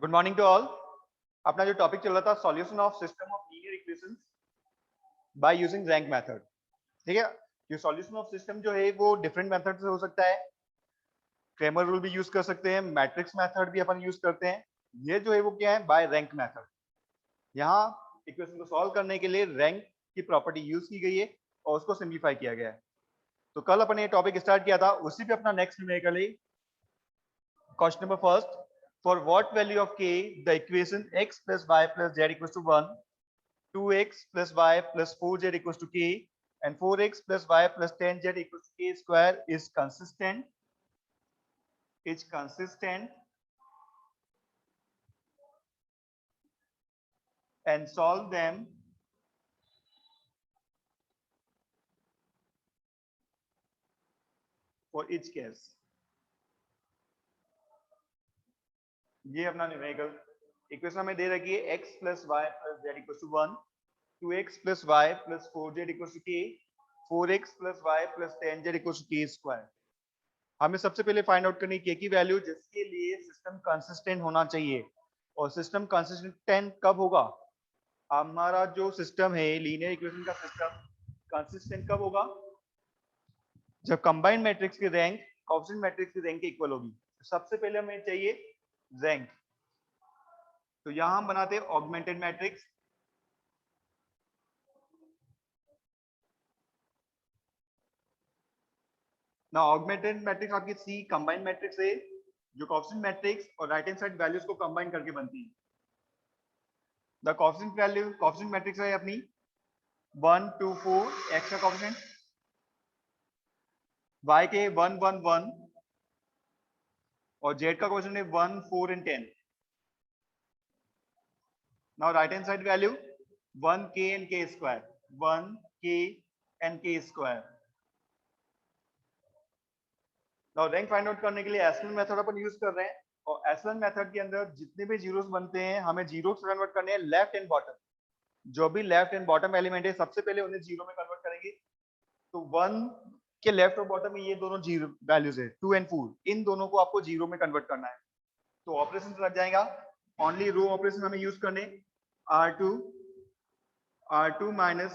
Good morning to all. अपना जो topic चल रहा था solution of system of linear equations by using rank method. ठीक है, ये सॉल्यूशन ऑफ सिस्टम जो है वो डिफरेंट मेथड से हो सकता है। क्रेमर रूल भी यूज कर सकते हैं, मैट्रिक्स मेथड भी अपन यूज करते हैं। ये जो है वो क्या है, बाय रैंक मेथड। यहाँ इक्वेशन को सॉल्व करने के लिए रैंक की प्रॉपर्टी यूज की गई है और उसको सिंप्लीफाई किया गया है। तो कल अपन ये टॉपिक स्टार्ट किया था, उसी पे अपना नेक्स्ट न्यूमेरिकल है। Question number first, for what value of k the equation x plus y plus z equals to 1, 2x plus y plus 4z equals to k and 4x plus y plus 10z equals to k square is consistent and solve them for each case। ये अपना numerical equation हमें दे रखी है x plus y plus z equals to 1, 2x plus y plus 4z equals to k, 4x plus y plus 10z equals to k square। हमें सबसे पहले find out करनी है k की वैल्यू जिसके लिए सिस्टम कंसिस्टेंट होना चाहिए। और सिस्टम कंसिस्टेंट कब होगा? हमारा जो सिस्टम है लीनियर इक्वेशन का सिस्टम कंसिस्टेंट कब होगा? जब कंबाइंड मैट्रिक्स की रैंक कोएफिशिएंट मैट्रिक्स की रैंक के इक्वल होगी। सबसे पहले हमें चाहिए रैंक। तो यहां हम बनाते हैं ऑगमेंटेड मैट्रिक्स। ना ऑगमेंटेड मैट्रिक्स आपकी सी कंबाइंड मैट्रिक्स है जो कोएफिशिएंट मैट्रिक्स और राइट हैंड साइड वैल्यूज को कंबाइन करके बनती है। द कोएफिशिएंट मैट्रिक्स है अपनी 1 2 4, x का कोएफिशिएंट, y के 1 1 1 और z का कोएफिशिएंट है 1 4 and 10। Now right hand side value 1k and k square, 1k and k square। Now rank find out करने के लिए एशेलन मेथड अपन यूज कर रहे हैं और एशेलन मेथड के अंदर जितने भी जीरोस बनते हैं हमें जीरो से कन्वर्ट करने हैं लेफ्ट एंड बॉटम। जो भी लेफ्ट एंड बॉटम एलिमेंट है सबसे पहले उन्हें जीरो में कन्वर्ट करेंगे। तो 1 के लेफ्ट और बॉटम में ये दोनों जीरो वैल्यूज है 2 एंड 4, इन दोनों को आपको जीरो में कन्वर्ट करना है। तो ऑपरेशन लग जाएगा, ओनली रो ऑपरेशन हमें यूज करने r2 minus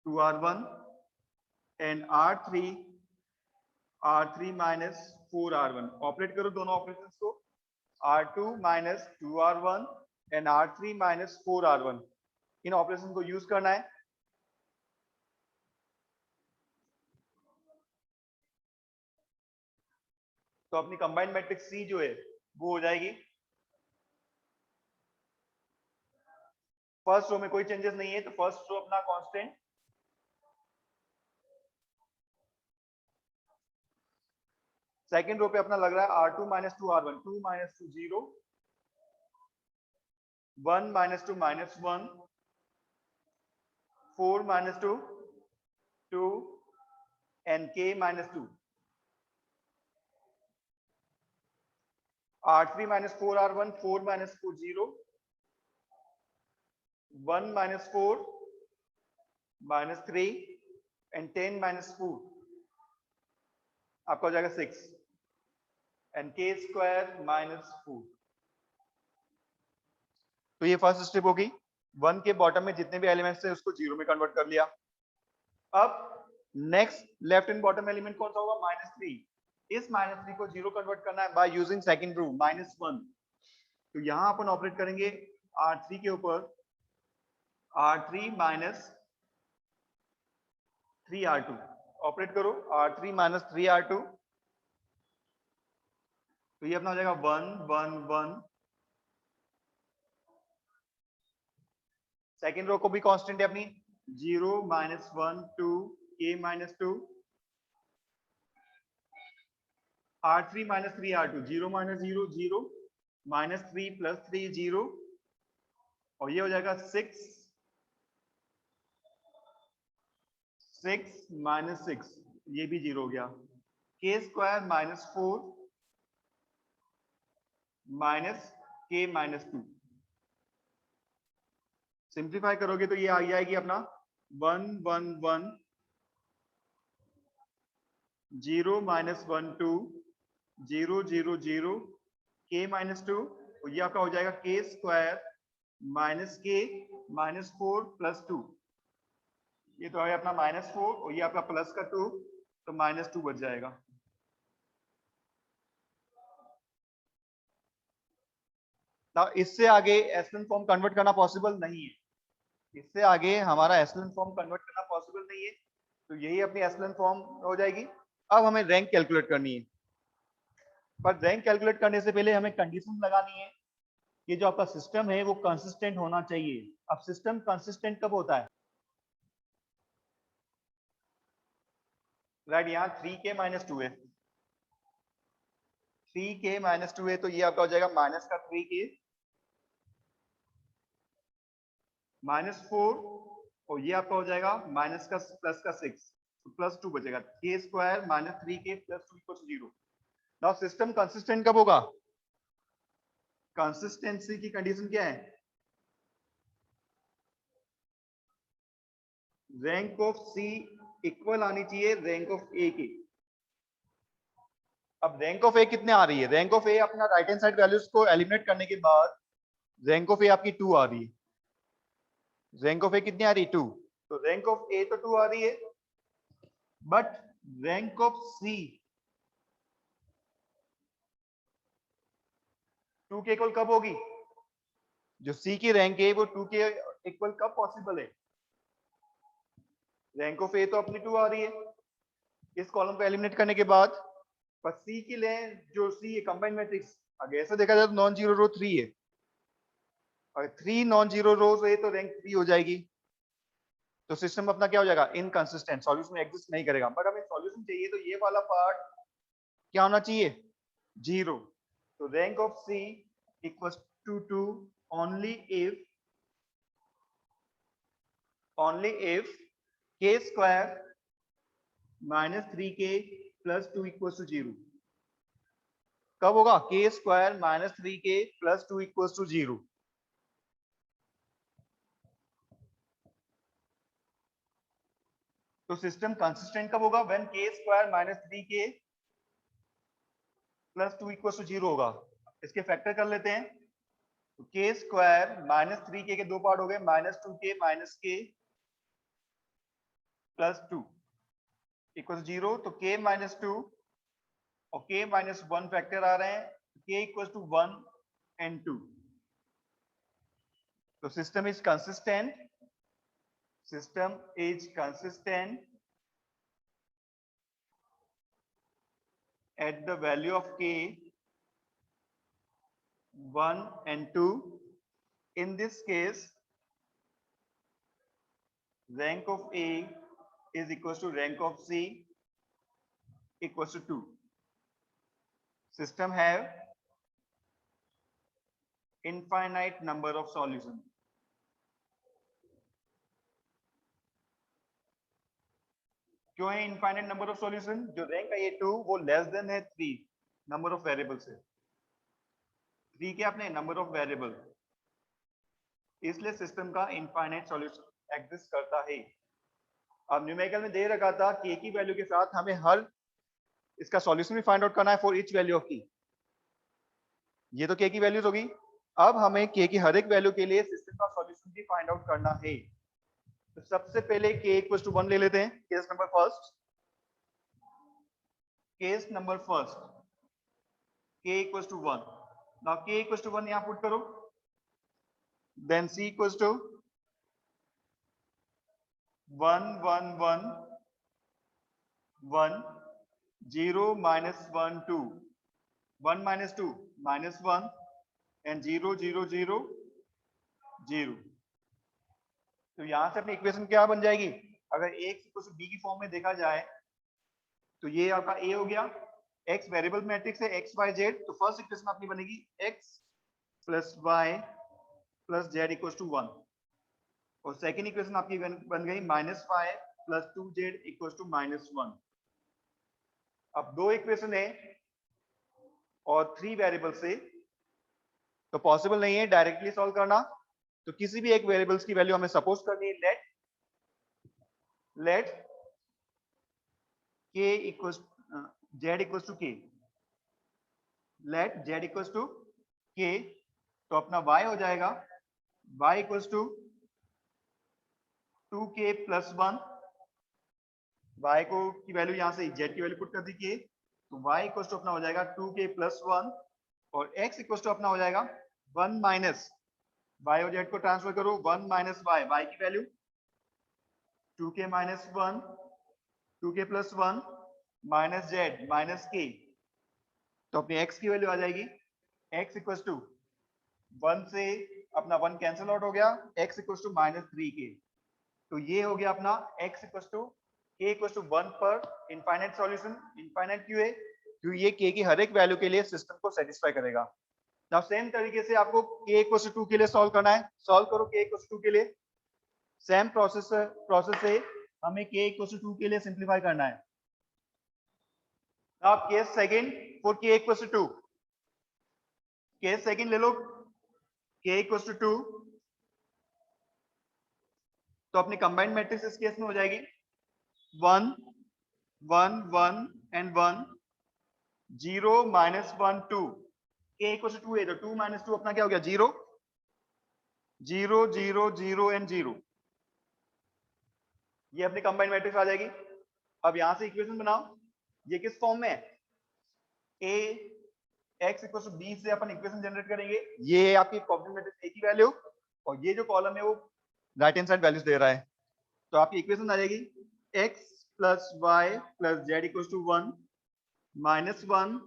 2r1 and r3 minus 4r1। Operate करो दोनों ऑपरेशंस को, r2 minus 2r1 and r3 minus 4r1। In operation को यूज करना है। तो अपनी कंबाइंड मैट्रिक्स सी जो है वो हो जाएगी, फर्स्ट रो में कोई चेंजेस नहीं है तो फर्स्ट रो अपना कांस्टेंट, सेकंड रो पे अपना लग रहा है r2 minus 2r1, 2 minus 2 0, 1 minus 2 minus 1, 4 minus 2 2 and k minus 2, r3 minus 4r1, 4 minus 4 0, 1 minus 4 minus 3 and 10 minus 4 आपका हो जाएगा 6 and k square minus 4। तो ये फर्स्ट स्टेप होगी। 1 के बॉटम में जितने भी एलिमेंट्स थे उसको जीरो में कन्वर्ट कर लिया। अब next left and bottom element कौन सा होगा? -3। इस -3 को जीरो कन्वर्ट करना है बाय यूजिंग सेकंड रूल -1। तो यहां अपन ऑपरेट करेंगे r3 के ऊपर, r3 minus 3r2। ऑपरेट करो r3 minus 3r2। तो ये अपना हो जाएगा 1 1 1। सेकेंड रो को भी कांस्टेंट है अपनी 0 minus 1 2 k minus 2, r3 minus 3r2, 0 minus 0 0 minus 3 plus 3 0 और ये हो जाएगा 6 6 minus 6, ये भी 0 हो गया। k square minus 4 minus k minus 2। Simplify करोगे तो ये आ जाएगी अपना 1 1 1 0 minus 1 2 0 0 0 k माइनस टू, तो ये आपका हो जाएगा k square minus k minus 4 plus 2, ये तो है अपना माइनस 4 और ये आपका प्लस का 2, तो माइनस 2 बच जाएगा। ना इससे आगे एशेलन फॉर्म कन्वर्ट करना पॉसिबल नहीं है, इससे आगे हमारा एशेलन फॉर्म कन्वर्ट करना पॉसिबल नहीं है, तो यही अपनी एशेलन फॉर्म हो जाएगी। अब हमें रैंक कैलकुलेट करनी है, पर रैंक कैलकुलेट करने से पहले हमें कंडीशन लगानी है कि जो आपका सिस्टम है वो कंसिस्टेंट होना चाहिए। अब सिस्टम कंसिस्टेंट कब होता है? राइट, यहाँ 3k माइनस 2 है, 3k माइनस 2 है, तो ये आपका हो जाएगा माइनस का 3k माइनस 4 और ये आपका हो जाएगा माइनस का प्लस का 6, तो प्लस 2 बचेगा, k square minus 3k plus 2 equal to 0। Now system consistent कब होगा? कंसिस्टेंसी की कंडीशन क्या है? रैंक ऑफ सी इक्वल आनी चाहिए रैंक ऑफ ए की। अब रैंक ऑफ ए कितने आ रही है? रैंक ऑफ ए अपना राइट हैंड साइड वैल्यूज को एलिमिनेट करने के बाद रैंक ऑफ ए आपकी 2 आ रही है। रैंक ऑफ ए कितनी आ रही है? 2। तो रैंक ऑफ ए तो 2 आ रही है, बट रैंक ऑफ सी 2 के इक्वल कब होगी? जो सी की रैंक है वो 2 के इक्वल कब पॉसिबल है? रैंक ऑफ ए तो अपनी 2 आ रही है इस कॉलम को एलिमिनेट करने के बाद, पर सी की ले जो सी है कंबाइंड मैट्रिक्स, अगर ऐसा देखा जाए तो नॉन जीरो रो 3 है, और 3 नॉन जीरो रोज है तो रैंक 3 हो जाएगी। तो सिस्टम अपना क्या हो जाएगा? इनकंसिस्टेंट, सॉल्यूशन एग्जिस्ट नहीं करेगा। बट हमें सॉल्यूशन चाहिए तो ये वाला पार्ट क्या होना चाहिए? 0। तो rank of C equals to 2 only if k square minus 3k plus 2 equals to 0। कब होगा? k square minus 3k plus 2 equals to 0। तो सिस्टम कंसिस्टेंट कब होगा? When k square minus 3k plus 2 equals to 0 होगा। इसके factor कर लेते हैं, तो k स्क्वायर माइनस 3k के दो पार्ट हो गए, minus 2k minus k plus 2 equal 0। तो k माइनस 2 और k माइनस 1 फैक्टर आ रहे हैं, k इक्वल टू 1 एंड 2। तो system is consistent, system is consistent at the value of k 1 and 2. In this case, rank of A is equals to rank of C equals to 2. System have infinite number of solutions. क्यों है infinite number of solution? जो rank है ये 2 वो less than है 3 number of variable से। 3 क्या अपने नंबर ऑफ वेरिएबल, इसलिए सिस्टम का इनफाइनाइट सॉल्यूशन एग्जिस्ट करता है। अब न्यूमेरिकल में दे रखा था k की वैल्यू के साथ हमें हर इसका सॉल्यूशन भी फाइंड आउट करना है for each value of k। ये तो k की वैल्यूज होगी, अब हमें k की हर एक वैल्यू के लिए सिस्टम का सॉल्यूशन भी फाइंड आउट करना है। तो सबसे पहले k इक्वल्स टू 1 ले लेते हैं, case number first. Case number first, k equals to 1। Now k equals to 1 यहां पुट करो, then c equals to 1 1 1 1 0 minus 1 2 1 minus 2 minus 1 and 0 0 0 0। तो यहां से अपनी इक्वेशन क्या बन जाएगी? अगर x इक्वल टू b की फॉर्म में देखा जाए तो ये आपका a हो गया, x वेरिएबल मैट्रिक्स है x y z, तो फर्स्ट इक्वेशन अपनी बनेगी x plus y plus z equal to 1, और सेकेंड इक्वेशन आपकी बन गई minus 5 plus 2z equal to minus 1। अब दो इक्वेशन है और 3 वेरिएबल से, तो पॉसिबल नहीं है डायरेक्टली सॉल्व करना, तो किसी भी एक वेरिएबल्स की वैल्यू हमें सपोज करनी है। Let k equals z equals to k, let z equals to k, तो अपना y हो जाएगा y equals to 2k plus 1, y को की वैल्यू यहाँ से z की वैल्यू पुट कर दी k, तो y इक्वल्स टू अपना हो जाएगा 2k प्लस 1 और x इक्वल्स टू अपना हो जाएगा 1 माइनस y और z को ट्रांसफर करो 1 माइनस y की value 2k minus 1 2k plus 1 minus z minus k, तो अपनी x की वैल्यू आ जाएगी x इक्वल्स टू 1 से अपना 1 कैंसिल आउट हो गया, x equals to minus 3k, तो ये हो गया अपना x equals to k equals to 1 पर इनफाइनाइट सॉल्यूशन। इनफाइनाइट क्यों है? क्योंकि ये k की हर एक वैल्यू के लिए सिस्टम को सेटिस्फाई करेगा। नाउ सेम तरीके से आपको k इक्वल्स टू 2 के लिए सॉल्व करना है, सॉल्व करो k इक्वल्स टू 2 के लिए, सेम प्रोसेस से हमें k इक्वल्स टू 2 के लिए सिंपलीफाई करना है। अब case second for k equals to 2, case second ले लो k इक्वल्स टू 2, तो अपनी कंबाइंड मैट्रिक्स इस केस में हो जाएगी 1 1 1 and 1 0 minus 1 2, k equals to 2 है तो 2 माइनस 2 अपना क्या हो गया 0 0 0 0 एंड 0, ये अपनी कंबाइंड मैट्रिक्स आ जाएगी। अब यहां से इक्वेशन बनाओ, ये किस फॉर्म में है? a x equals to b से अपन इक्वेशन जनरेट करेंगे, ये है आपकी कोऑफिशिएंट मैट्रिक्स a की वैल्यू और ये जो कॉलम है वो राइट हैंड साइड वैल्यूज दे रहा है, तो आपकी इक्वेशन आ जाएगी x plus y plus z equals to 1 minus 1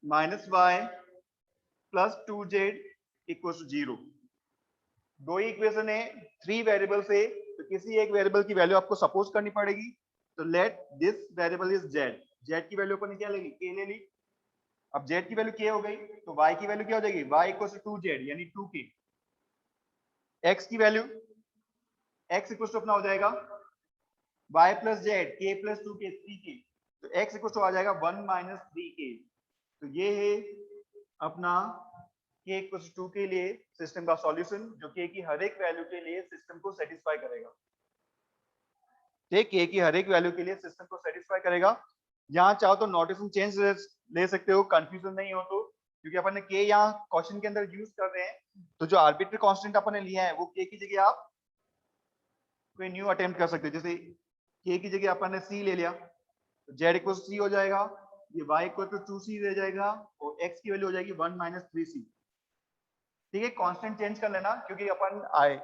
minus y plus 2z equals to 0। दो ही इक्वेशन है, 3 वेरिएबल से, तो किसी एक वेरिएबल की वैल्यू आपको सपोज करनी पड़ेगी, तो let this variable is z, z की वैल्यू अपन ने क्या ले ली k ले ली, अब z की वैल्यू k हो गई तो y की वैल्यू क्या हो जाएगी y इक्वल्स टू 2z यानी 2k, x की वैल्यू x इक्वल्स टू अपना हो जाएगा y plus z k plus 2k 3k, तो x इक्वल्स टू आ जाएगा 1 माइनस 3k, तो ये है अपना k इक्वल्स टू 2 के लिए सिस्टम का सॉल्यूशन जो k की हर एक वैल्यू के लिए सिस्टम को सेटिस्फाई करेगा, k की हर एक वैल्यू के लिए सिस्टम को सेटिस्फाई करेगा। यहाँ चाहो तो नोटेशन चेंज ले सकते हो, कंफ्यूजन नहीं हो तो, क्योंकि अपन ने k यहाँ क्वेश्चन के अंदर यूज कर रहे हैं, तो जो आर्बिट्री कांस्टेंट अपन ने लिया है वो k की जगह आप कोई न्यू अटेम्प्ट कर सकते हो, जैसे k की जगह अपन ने c ले लिया तो z इक्वल c हो जाएगा, ये y इक्वल टू 2c रह जाएगा और x की वैल्यू हो जाएगी 1 माइनस 3c। ठीक है, कांस्टेंट चेंज कर लेना क्योंकि अपन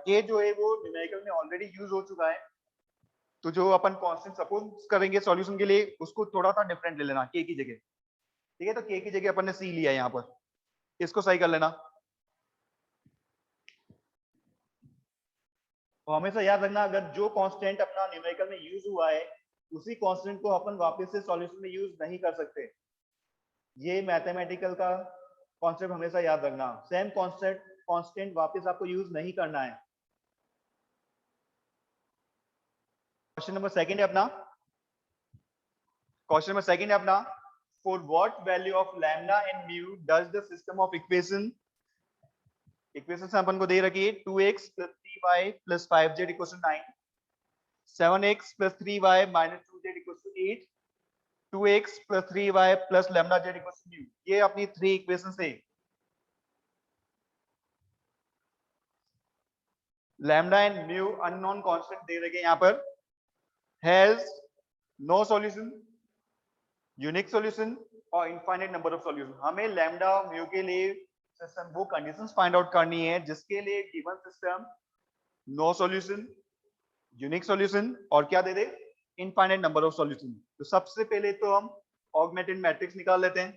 k जो है वो न्यूमेरिकल में ऑलरेडी यूज हो चुका है, तो जो अपन कांस्टेंट सपोज करेंगे सॉल्यूशन के लिए उसको थोड़ा सा डिफरेंट ले लेना k की जगह। ठीक है, तो k की जगह अपन ने c लिया है यहाँ पर, इसको सही कर लेना। तो हमेशा याद रखना अगर जो कांस्टेंट अपना न्यूमेरिकल में यूज हुआ है उसी कांस्टेंट को अपन वापस से सॉल्यूशन में यूज नहीं कर सकते, ये मैथमेटिकल का कॉन्सेप्ट हमेशा याद रखना, सेम कांस्टेंट वापस आपको यूज नहीं करना है। क्वेश्चन नंबर सेकंड है अपना, क्वेश्चन नंबर सेकंड है अपना, for what value of lambda and mu does the system of equation, equation अपन को दे रखी है 2x + 3y + 5z = 9, 7x + 3y - 2z = 8, 2x + 3y + λz = μ, ये अपनी 3 इक्वेशन है। Lambda and mu unknown constant दे रखे यहाँ पर, has no solution, unique solution और इनफाइनाइट नंबर ऑफ सॉल्यूशन। हमें लैम्डा और म्यू के लिए सिस्टम वो कंडीशंस फाइंड आउट करनी है जिसके लिए given system no solution, unique solution और क्या दे दे इनफाइनाइट नंबर ऑफ सॉल्यूशन। तो सबसे पहले तो हम ऑगमेंटेड मैट्रिक्स निकाल लेते हैं,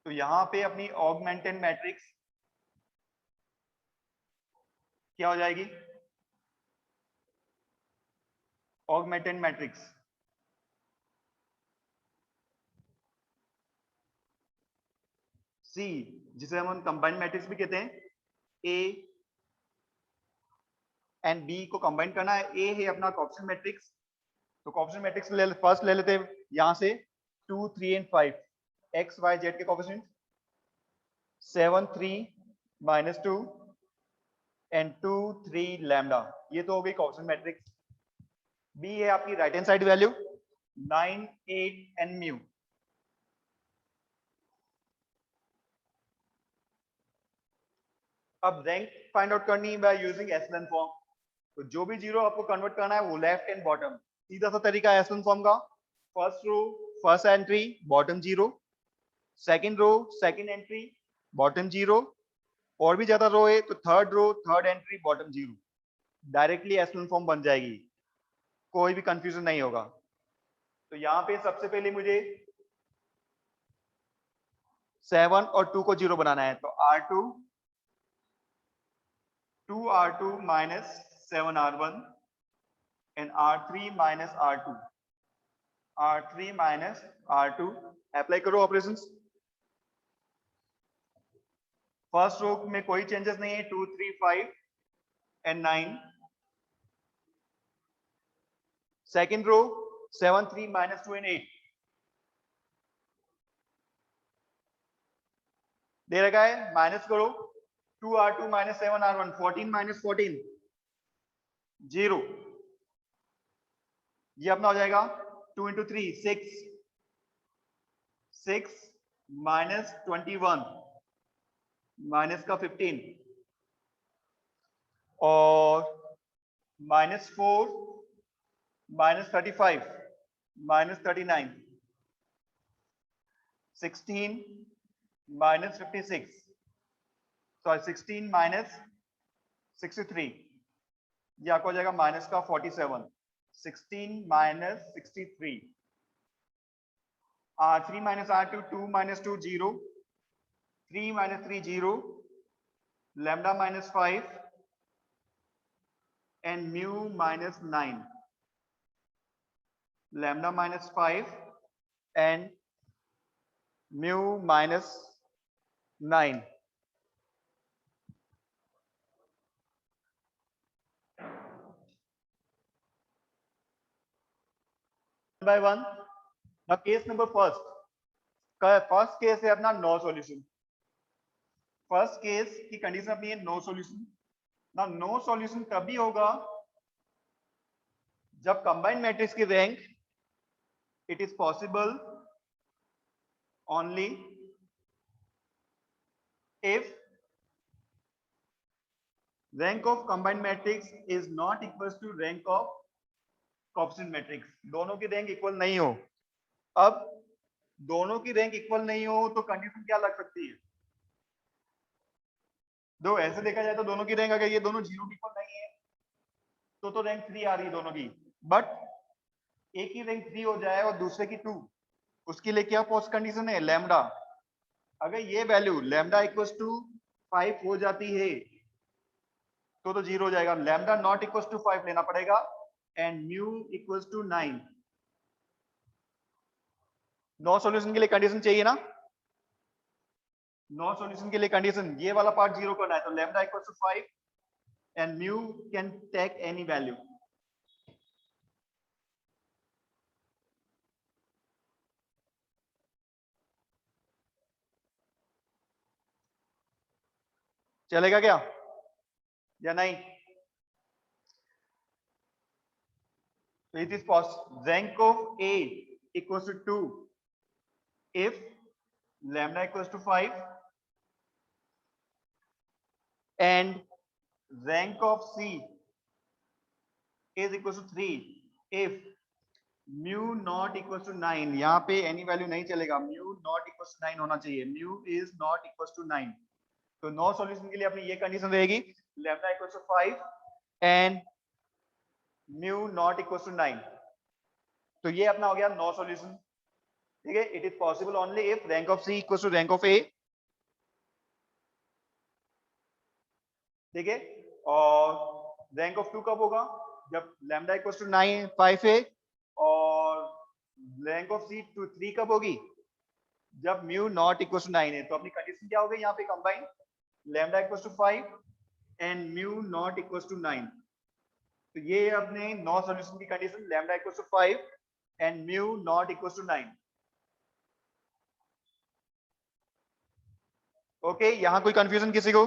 तो यहाँ पे अपनी ऑगमेंटेड मैट्रिक्स क्या हो जाएगी, ऑगमेंटेड मैट्रिक्स सी, जिसे हम कंबाइंड मैट्रिक्स भी कहते हैं, ए एंड बी को कंबाइन करना है। ए है अपना कोएफिशिएंट मैट्रिक्स, तो कोएफिशिएंट मैट्रिक्स फर्स्ट ले लेते हैं यहां से 2 3 एंड 5, एक्स वाई जेड के कोएफिशिएंट 7 3 - 2 एंड 2 3 लैम्डा, ये तो हो गई कोएफिशिएंट मैट्रिक्स। बी है आपकी right hand side value 9 8 and mu, अब रैंक फाइंड आउट करनी है बाय यूजिंग एशेलन फॉर्म। तो जो भी जीरो आपको कन्वर्ट करना है वो लेफ्ट एंड बॉटम, सीधा सा तरीका है एशेलन फॉर्म का। First row first entry bottom zero, second row second entry bottom zero, और भी ज्यादा रो है तो third row third entry bottom zero. Directly echelon form बन जाएगी, कोई भी कंफ्यूजन नहीं होगा। तो यहाँ पे सबसे पहले मुझे 7 और 2 को जीरो बनाना है, तो R2 2R2 minus 7R1 and R3 minus R2, R3 minus R2। Apply करो ऑपरेशंस। फर्स्ट रो में कोई चेंजेस नहीं है, 2 3 5 and 9। Second row 7 3 minus 2 and 8 दे रखा है, माइनस करो 2R2 minus 7R1, 14 minus 14 0। ये अपना हो जाएगा 2 into 3 6, 6 minus 21 माइनस का 15 और minus 4 minus 35 minus 39, 16 minus 56, sorry 16 minus 63, ये आपको हो जाएगा माइनस का 47, 16 minus 63। R3 minus R2, 2 minus 2 0, 3 minus 3 0, lambda minus 5 and mu minus 9, lambda minus 5 and mu minus 9। by one। now case number first case है अपना no solution. First case की condition अपनी है नो सॉल्यूशन। ना no solution तभी होगा जब combined matrix की rank it is possible only if rank of combined matrix is not equal to rank of coefficient matrix. दोनों की रैंक इक्वल नहीं हो। अब दोनों की रैंक इक्वल नहीं हो तो कंडीशन क्या लग सकती है? दो ऐसे देखा जाए तो दोनों की रैंक अगर ये दोनों जीरो इक्वल नहीं है तो रैंक 3 आ रही है दोनों की। बट एक की रैंक 3 हो जाए और दूसरे की 2, उसके लिए क्या पोस्ट कंडीशन है? लैम्डा। अगर ये वैल्यू लैम्डा इक्वल टू 5 हो जाती है तो जीरो हो जाएगा। लैम्डा नॉट इक्वल टू 5 लेना पड़ेगा and mu equal to 9। No solution के लिए कंडीशन चाहिए ना? नो सॉल्यूशन के लिए कंडीशन ये वाला पार्ट जीरो करना है, तो lambda equal to 5 and mu can take any value. चलेगा क्या या नहीं? So it is possible rank of A equals to 2 if lambda equals to 5 and rank of C is equals to 3 if mu not equals to 9। यहाँ पे any value नहीं चलेगा, mu not equals to 9 होना चाहिए। mu is not equals to 9। तो no solution के लिए अपनी ये कंडीशन रहेगी lambda equals to 5 and mu not equals to 9। तो ये अपना हो गया नो सॉल्यूशन। ठीक है, it is possible only if rank of C equals to rank of A. ठीक है, और रैंक ऑफ 2 कब होगा? जब लैम्डा इक्वल्स टू 9 5 है। और रैंक ऑफ सी 3 कब होगी? जब म्यू नॉट इक्वल्स टू 9 है। तो अपनी कंडीशन क्या हो गई यहाँ पे? Combine lambda equals to 5 and mu not equals to 9। तो ये अपने नो सॉल्यूशन की condition lambda equals to 5 and mu not equals to 9। Okay, यहां कोई कंफ्यूजन किसी को?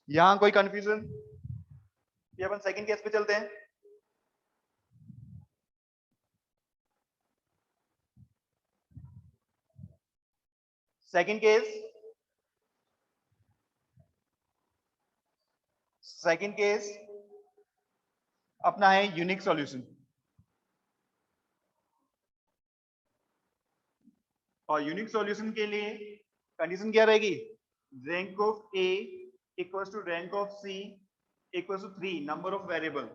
यहां कोई कंफ्यूजन? ये अपन सेकंड केस पे चलते हैं। सेकंड केस सेकंड केस अपना है यूनिक सॉल्यूशन, और यूनिक सॉल्यूशन के लिए कंडीशन क्या रहेगी, rank of A equals to rank of C equals to 3 number of variable,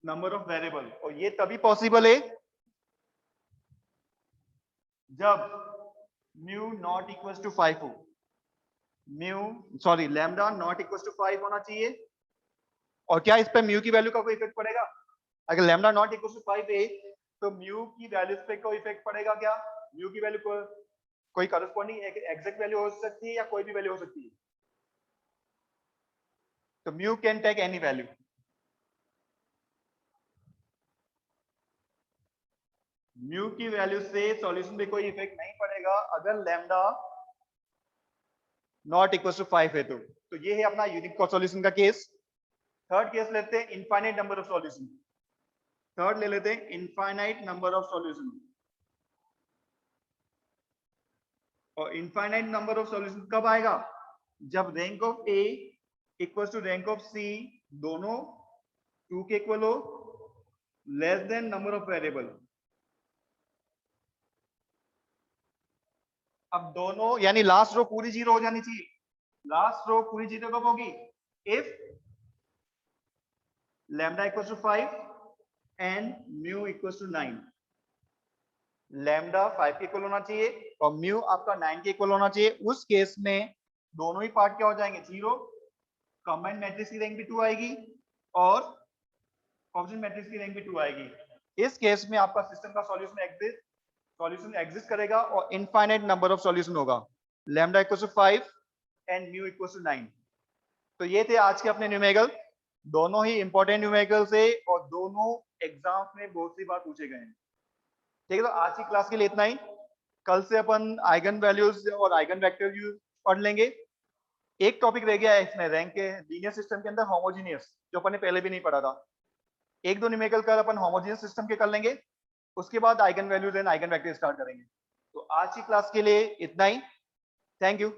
number of variable. और ये तभी पॉसिबल है जब म्यू नॉट इक्वल्स टू 5 हो, लैम्डा नॉट इक्वल्स टू 5 होना चाहिए। और क्या इस पे म्यू की वैल्यू का कोई इफेक्ट पड़ेगा? अगर लैम्डा नॉट इक्वल्स टू 5 है तो म्यू की वैल्यूज पे कोई इफेक्ट पड़ेगा क्या? म्यू की वैल्यू को कोई करस्पॉन्डिंग एग्जैक्ट वैल्यू हो सकती है या कोई भी वैल्यू हो सकती है, तो mu can take any value. Mu की वैल्यू से सॉल्यूशन पे कोई इफेक्ट नहीं पड़ेगा अगर लैम्डा नॉट इक्वल टू 5 है तो ये है अपना यूनिक सॉल्यूशन का केस। थर्ड केस लेते हैं infinite number of solution. Third ले लेते हैं इनफाइनाइट नंबर ऑफ सॉल्यूशन। और इनफाइनाइट नंबर ऑफ सॉल्यूशन कब आएगा? जब rank of A equal to rank of C दोनों 2 के इक्वल हो, less than number of variable. अब दोनों यानी लास्ट रो पूरी जीरो हो जानी चाहिए। लास्ट रो पूरी जीरो कब होगी? If lambda equals to 5 and mu equals to 9। Lambda 5 के इक्वल होना चाहिए और म्यू आपका 9 के इक्वल होना चाहिए। उस केस में दोनों ही पार्ट क्या हो जाएंगे? जीरो। कंबाइंड मैट्रिक्स की रैंक भी 2 आएगी और कोएफिशिएंट मैट्रिक्स की रैंक भी 2 आएगी। इस केस में आपका सिस्टम का सॉल्यूशन एग्जिस्ट करेगा और इनफाइनाइट नंबर ऑफ सॉल्यूशन होगा। Lambda equals to 5 and mu equals to 9। तो ये थे आज के अपने न्यूमेरिकल। दोनों ही इंपॉर्टेंट न्यूमेरिकल्स है और दोनों एग्जाम्स में बहुत सी बार पूछे गए हैं। ठीक है, तो आज की क्लास के लिए इतना ही। कल से अपन आइगन वैल्यूज और आइगन वेक्टर पढ़ लेंगे। एक टॉपिक रह गया है इसमें रैंक के लीनियर सिस्टम के अंदर, होमोजेनियस, जो अपन ने पहले भी नहीं पढ़ा था। एक दो न्यूमेरिकल कल अपन होमोजेनियस सिस्टम के कर लेंगे, उसके बाद eigen values and eigen vector start करेंगे। तो आज की क्लास के लिए इतना ही। Thank you.